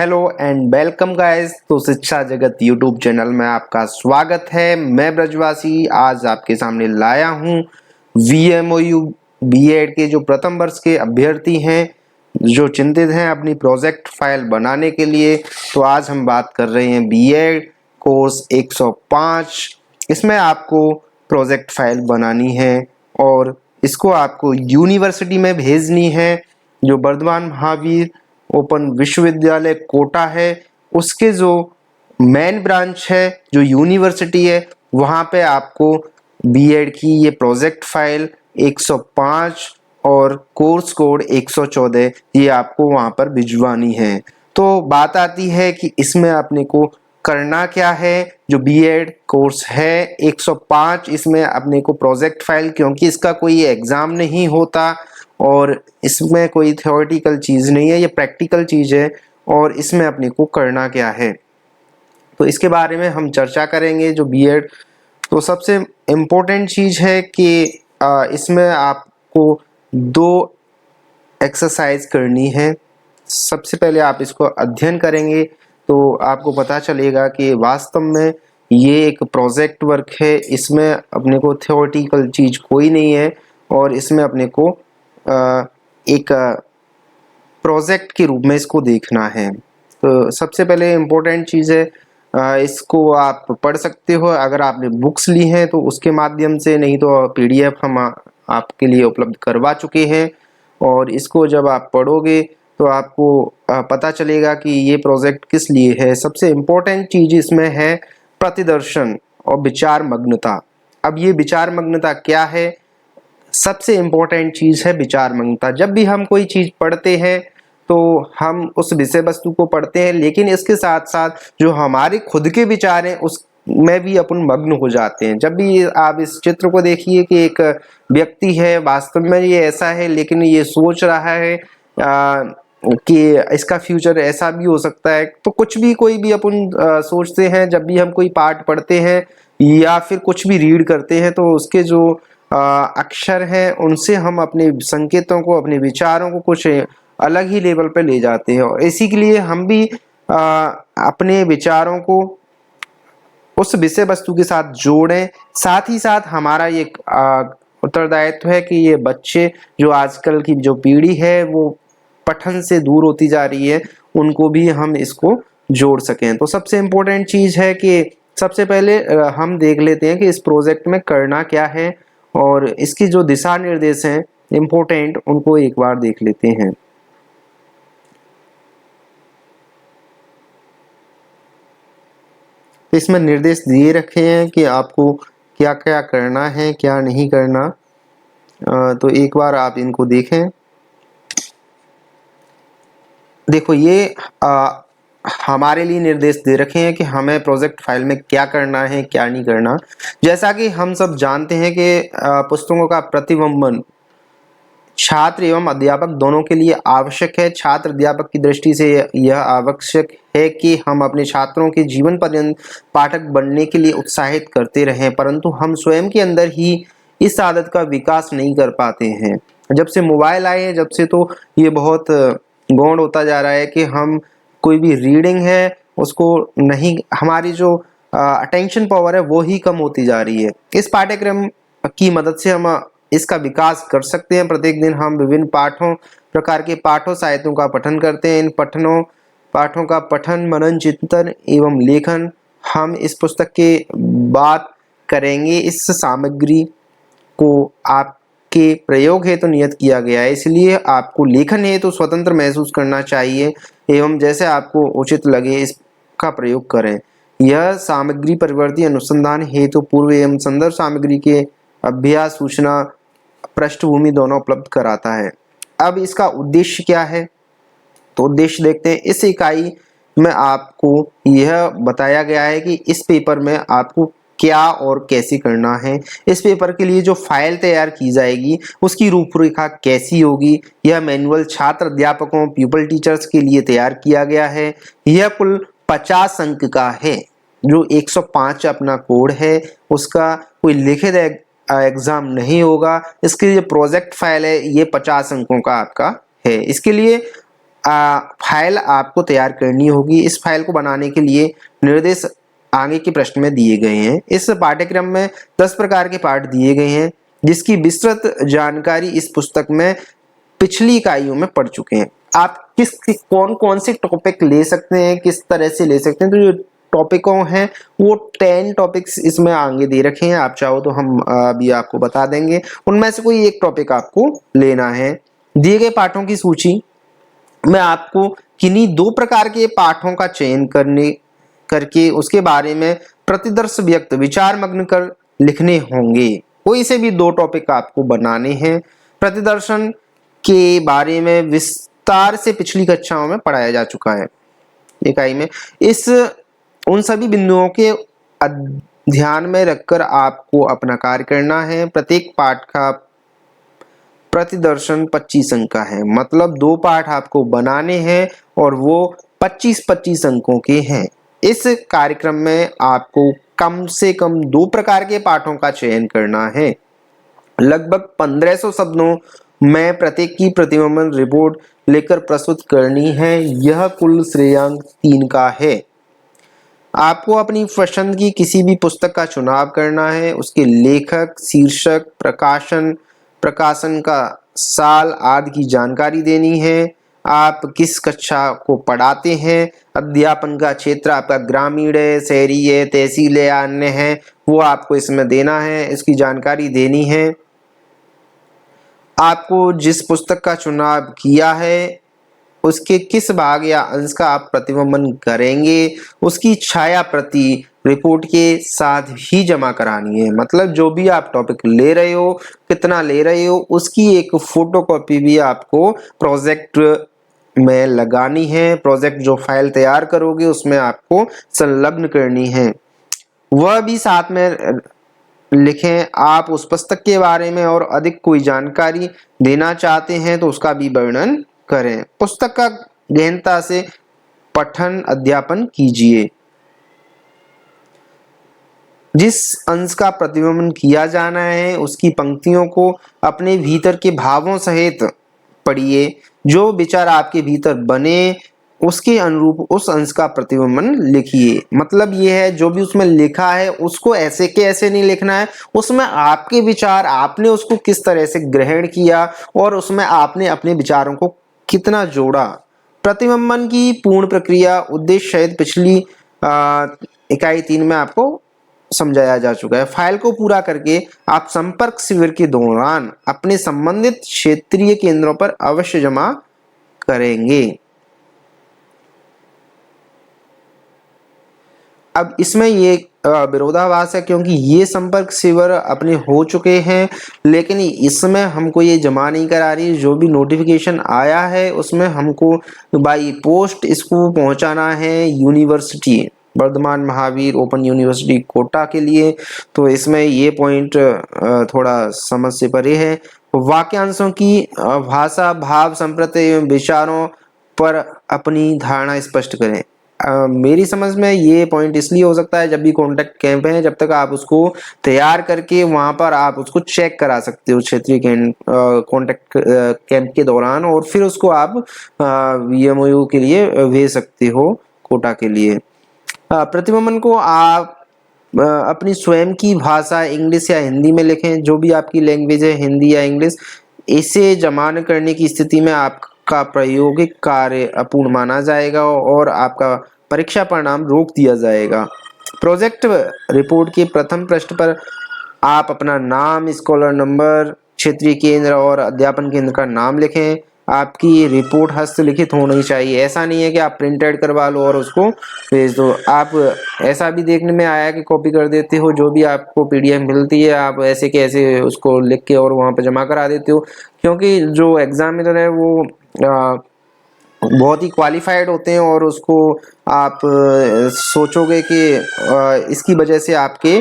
Hello and welcome guys. तो शिक्षा जगत यूट्यूब चैनल में आपका स्वागत है। मैं ब्रजवासी आज आपके सामने लाया हूं VMOU बीएड के जो प्रथम वर्ष के अभ्यर्थी हैं जो चिंतित हैं अपनी प्रोजेक्ट फाइल बनाने के लिए। तो आज हम बात कर रहे हैं बीएड कोर्स 105। इसमें आपको प्रोजेक्ट फाइल बनानी है और इसको आपको यूनिवर्सिटी में भेजनी है। जो वर्धमान महावीर ओपन विश्वविद्यालय कोटा है उसके जो मेन ब्रांच है जो यूनिवर्सिटी है वहाँ पे आपको बीएड की ये प्रोजेक्ट फाइल 105 और कोर्स कोड 114 ये आपको वहाँ पर भिजवानी है। तो बात आती है कि इसमें अपने को करना क्या है। जो बीएड कोर्स है 105 इसमें अपने को प्रोजेक्ट फाइल, क्योंकि इसका कोई एग्जाम नहीं होता और इसमें कोई थ्योरेटिकल चीज़ नहीं है, ये प्रैक्टिकल चीज़ है। और इसमें अपने को करना क्या है तो इसके बारे में हम चर्चा करेंगे। जो बीएड तो सबसे इम्पोर्टेंट चीज़ है कि इसमें आपको 2 एक्सरसाइज करनी है। सबसे पहले आप इसको अध्ययन करेंगे तो आपको पता चलेगा कि वास्तव में ये एक प्रोजेक्ट वर्क है। इसमें अपने को थ्योरेटिकल चीज़ कोई नहीं है और इसमें अपने को एक प्रोजेक्ट के रूप में इसको देखना है। तो सबसे पहले इम्पोर्टेंट चीज़ है इसको आप पढ़ सकते हो अगर आपने बुक्स ली हैं तो उसके माध्यम से, नहीं तो पीडीएफ हम आपके लिए उपलब्ध करवा चुके हैं। और इसको जब आप पढ़ोगे तो आपको पता चलेगा कि ये प्रोजेक्ट किस लिए है। सबसे इम्पोर्टेंट चीज़ इसमें है प्रतिदर्शन और विचार मग्नता। अब ये विचार मग्नता क्या है? सबसे इम्पोर्टेंट चीज़ है विचार मग्नता। जब भी हम कोई चीज़ पढ़ते हैं तो हम उस विषय वस्तु को पढ़ते हैं, लेकिन इसके साथ साथ जो हमारे खुद के विचार हैं उसमें भी अपन मग्न हो जाते हैं। जब भी आप इस चित्र को देखिए कि एक व्यक्ति है, वास्तव में ये ऐसा है लेकिन ये सोच रहा है कि इसका फ्यूचर ऐसा भी हो सकता है। तो कुछ भी कोई भी अपन सोचते हैं जब भी हम कोई पाठ पढ़ते हैं या फिर कुछ भी रीड करते हैं तो उसके जो अक्षर हैं उनसे हम अपने संकेतों को, अपने विचारों को कुछ अलग ही लेवल पे ले जाते हैं। और इसी के लिए हम भी अपने विचारों को उस विषय वस्तु के साथ जोड़ें। साथ ही साथ हमारा ये उत्तरदायित्व है कि ये बच्चे जो आजकल की जो पीढ़ी है वो पठन से दूर होती जा रही है, उनको भी हम इसको जोड़ सकें। तो सबसे इम्पोर्टेंट चीज़ है कि सबसे पहले हम देख लेते हैं कि इस प्रोजेक्ट में करना क्या है और इसकी जो दिशा निर्देश हैं इम्पोर्टेंट उनको एक बार देख लेते हैं। इसमें निर्देश दिए रखे हैं कि आपको क्या क्या करना है, क्या नहीं करना। तो एक बार आप इनको देखें। देखो ये हमारे लिए निर्देश दे रखे हैं कि हमें प्रोजेक्ट फाइल में क्या करना है, क्या नहीं करना। जैसा कि हम सब जानते हैं कि पुस्तकों का प्रतिबिंबन छात्र एवं अध्यापक दोनों के लिए आवश्यक है। छात्र अध्यापक की दृष्टि से यह आवश्यक है कि हम अपने छात्रों के जीवन पर्यंत पाठक बनने के लिए उत्साहित करते रहें, परंतु हम स्वयं के अंदर ही इस आदत का विकास नहीं कर पाते हैं। जब से मोबाइल आए हैं जब से तो ये बहुत गौण होता जा रहा है कि हम कोई भी रीडिंग है उसको नहीं, हमारी जो अटेंशन पावर है वो ही कम होती जा रही है। इस पाठ्यक्रम की मदद से हम इसका विकास कर सकते हैं। प्रत्येक दिन हम विभिन्न प्रकार के पाठों साहित्यों का पठन करते हैं। इन पाठों का पठन, मनन, चिंतन एवं लेखन हम इस पुस्तक के बात करेंगे। इस सामग्री को आपके प्रयोग हेतु नियत किया गया है, इसलिए आपको लेखन हेतु स्वतंत्र महसूस करना चाहिए एवं जैसे आपको उचित लगे इसका प्रयोग करें। यह सामग्री परिवर्ती अनुसंधान हेतु पूर्व एवं संदर्भ सामग्री के अभ्यास, सूचना, पृष्ठभूमि दोनों उपलब्ध कराता है। अब इसका उद्देश्य क्या है तो उद्देश्य देखते हैं। इस इकाई में आपको यह बताया गया है कि इस पेपर में आपको क्या और कैसे करना है। इस पेपर के लिए जो फाइल तैयार की जाएगी उसकी रूपरेखा कैसी होगी। यह मैनुअल छात्र अध्यापकों, प्यूपल टीचर्स के लिए तैयार किया गया है। यह कुल 50 अंक का है। जो 105 अपना कोड है उसका कोई लिखित एग्जाम नहीं होगा। इसके लिए प्रोजेक्ट फाइल है ये 50 अंकों का आपका है। इसके लिए फाइल आपको तैयार करनी होगी। इस फाइल को बनाने के लिए निर्देश आगे के प्रश्न में दिए गए हैं। इस पाठ्यक्रम में 10 प्रकार के पाठ दिए गए हैं, जिसकी विस्तृत जानकारी इस पुस्तक में पिछली इकाइयों में पढ़ चुके हैं। आप कौन कौन से टॉपिक ले सकते हैं, किस तरह से ले सकते हैं, तो जो टॉपिकों हैं वो 10 टॉपिक्स इसमें आगे दे रखे हैं। आप चाहो तो हम अभी आपको बता देंगे, उनमें से कोई एक टॉपिक आपको लेना है। दिए गए पाठों की सूची में आपको किन्हीं 2 प्रकार के पाठों का चयन करके उसके बारे में प्रतिदर्श व्यक्त विचार मग्न कर लिखने होंगे। कोई से भी 2 टॉपिक आपको बनाने हैं। प्रतिदर्शन के बारे में विस्तार से पिछली कक्षाओं में पढ़ाया जा चुका है इकाई में। उन सभी बिंदुओं के ध्यान में रखकर आपको अपना कार्य करना है। प्रत्येक पाठ का प्रतिदर्शन 25 अंक का है, मतलब 2 पाठ आपको बनाने हैं और वो 25-25 अंकों के हैं। इस कार्यक्रम में आपको कम से कम 2 प्रकार के पाठों का चयन करना है। लगभग 1500 शब्दों में प्रत्येक की प्रतिबिंब रिपोर्ट लेकर प्रस्तुत करनी है। यह कुल श्रेयांक 3 का है। आपको अपनी पसंद की किसी भी पुस्तक का चुनाव करना है। उसके लेखक, शीर्षक, प्रकाशन का साल आदि की जानकारी देनी है। आप किस कक्षा को पढ़ाते हैं, अध्यापन का क्षेत्र आपका ग्रामीण है, शहरी है, तहसील है या अन्य है, वो आपको इसमें देना है, इसकी जानकारी देनी है। आपको जिस पुस्तक का चुनाव किया है उसके किस भाग या अंश का आप प्रतिबिंबन करेंगे, उसकी छाया प्रति रिपोर्ट के साथ ही जमा करानी है। मतलब जो भी आप टॉपिक ले रहे हो, कितना ले रहे हो, उसकी एक फोटोकॉपी भी आपको प्रोजेक्ट में लगानी है। प्रोजेक्ट जो फाइल तैयार करोगे उसमें आपको संलग्न करनी है। वह भी साथ में लिखें। आप उस पुस्तक के बारे में और अधिक कोई जानकारी देना चाहते हैं तो उसका भी वर्णन करें। पुस्तक का गहनता से पठन अध्यापन कीजिए। जिस अंश का प्रतिबिंबन किया जाना है उसकी पंक्तियों को अपने भीतर के भावों सहित पढ़िए। जो विचार आपके भीतर बने उसके अनुरूप उस अंश का प्रतिबिंबन लिखिए। मतलब ये है जो भी उसमें लिखा है उसको ऐसे के ऐसे नहीं लिखना है, उसमें आपके विचार, आपने उसको किस तरह से ग्रहण किया और उसमें आपने अपने विचारों को कितना जोड़ा। प्रतिबिंबन की पूर्ण प्रक्रिया उद्देश्य शायद पिछली इकाई 3 में आपको समझाया जा चुका है। फाइल को पूरा करके आप संपर्क शिविर के दौरान अपने संबंधित क्षेत्रीय केंद्रों पर अवश्य जमा करेंगे। अब इसमें ये विरोधाभास है क्योंकि ये संपर्क शिविर अपने हो चुके हैं, लेकिन इसमें हमको ये जमा नहीं करा रही। जो भी नोटिफिकेशन आया है उसमें हमको बाई पोस्ट इसको पहुंचाना है university, Vardhman Mahaveer Open University Kota के लिए। तो इसमें ये पॉइंट थोड़ा समझ से परे है। वाक्यांशों की भाषा, भाव, संप्रति एवं विचारों पर अपनी धारणा स्पष्ट करें। मेरी समझ में ये पॉइंट इसलिए हो सकता है जब भी कॉन्टेक्ट कैंप है, जब तक आप उसको तैयार करके वहां पर आप उसको चेक करा सकते हो क्षेत्रीय कॉन्टेक्ट कैंप के दौरान, और फिर उसको आप VMOU के लिए भेज सकते हो कोटा के लिए। प्रतिबिंबन को आप अपनी स्वयं की भाषा इंग्लिश या हिंदी में लिखें। जो भी आपकी लैंग्वेज है, हिंदी या इंग्लिश, इसे जमा करने की स्थिति में आपका प्रायोगिक कार्य अपूर्ण माना जाएगा और आपका परीक्षा परिणाम रोक दिया जाएगा। प्रोजेक्ट रिपोर्ट के प्रथम पृष्ठ पर आप अपना नाम, स्कॉलर नंबर, क्षेत्रीय केंद्र और अध्यापन केंद्र का नाम लिखें। आपकी रिपोर्ट हस्तलिखित होनी चाहिए। ऐसा नहीं है कि आप प्रिंटेड करवा लो और उसको भेज दो। आप ऐसा भी देखने में आया कि कॉपी कर देते हो, जो भी आपको PDF मिलती है आप ऐसे के ऐसे उसको लिख के और वहाँ पर जमा करा देते हो, क्योंकि जो एग्जामिनर है वो बहुत ही क्वालिफाइड होते हैं और उसको आप सोचोगे कि इसकी वजह से आपके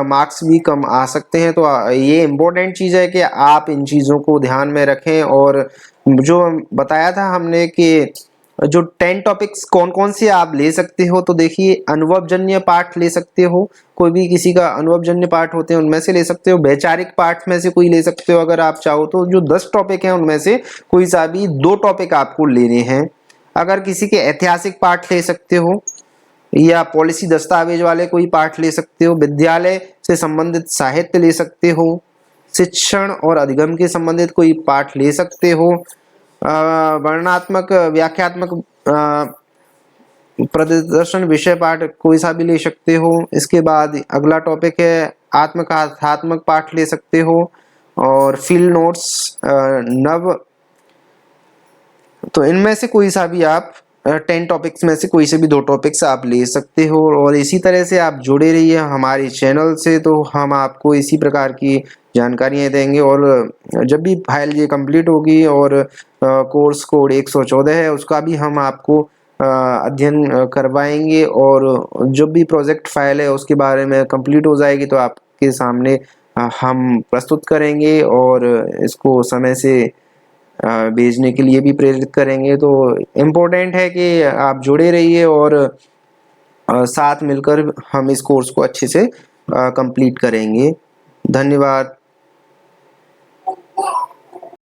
मार्क्स भी कम आ सकते हैं। तो ये इम्पोर्टेंट चीज़ है कि आप इन चीज़ों को ध्यान में रखें। और जो बताया था हमने कि जो 10 टॉपिक्स कौन कौन से आप ले सकते हो, तो देखिए अनुभवजन्य पाठ ले सकते हो, कोई भी किसी का अनुभवजन्य पाठ होते हैं उनमें से ले सकते हो। वैचारिक पाठ में से कोई ले सकते हो अगर आप चाहो तो। जो 10 टॉपिक हैं उनमें से कोई सा भी 2 टॉपिक आपको लेने हैं। अगर किसी के ऐतिहासिक पाठ ले सकते हो या पॉलिसी दस्तावेज वाले कोई पाठ ले सकते हो, विद्यालय से संबंधित साहित्य ले सकते हो, शिक्षण और अधिगम के संबंधित कोई पाठ ले सकते हो, वर्णनात्मक व्याख्यात्मक प्रदर्शन विषय पाठ कोई सा भी ले सकते हो। इसके बाद अगला टॉपिक है आत्मकथात्मक पाठ ले सकते हो और फील्ड नोट्स नव, तो इनमें से कोई सा भी आप 10 टॉपिक्स में से कोई से भी 2 टॉपिक्स आप ले सकते हो। और इसी तरह से आप जुड़े रहिए हमारे चैनल से, तो हम आपको इसी प्रकार की जानकारियाँ देंगे। और जब भी फाइल ये कंप्लीट होगी और कोर्स कोड 114 है उसका भी हम आपको अध्ययन करवाएंगे, और जब भी प्रोजेक्ट फाइल है उसके बारे में कंप्लीट हो जाएगी तो आपके सामने हम प्रस्तुत करेंगे और इसको समय से भेजने के लिए भी प्रेरित करेंगे। तो इम्पोर्टेंट है कि आप जुड़े रहिए और साथ मिलकर हम इस कोर्स को अच्छे से कंप्लीट करेंगे। धन्यवाद।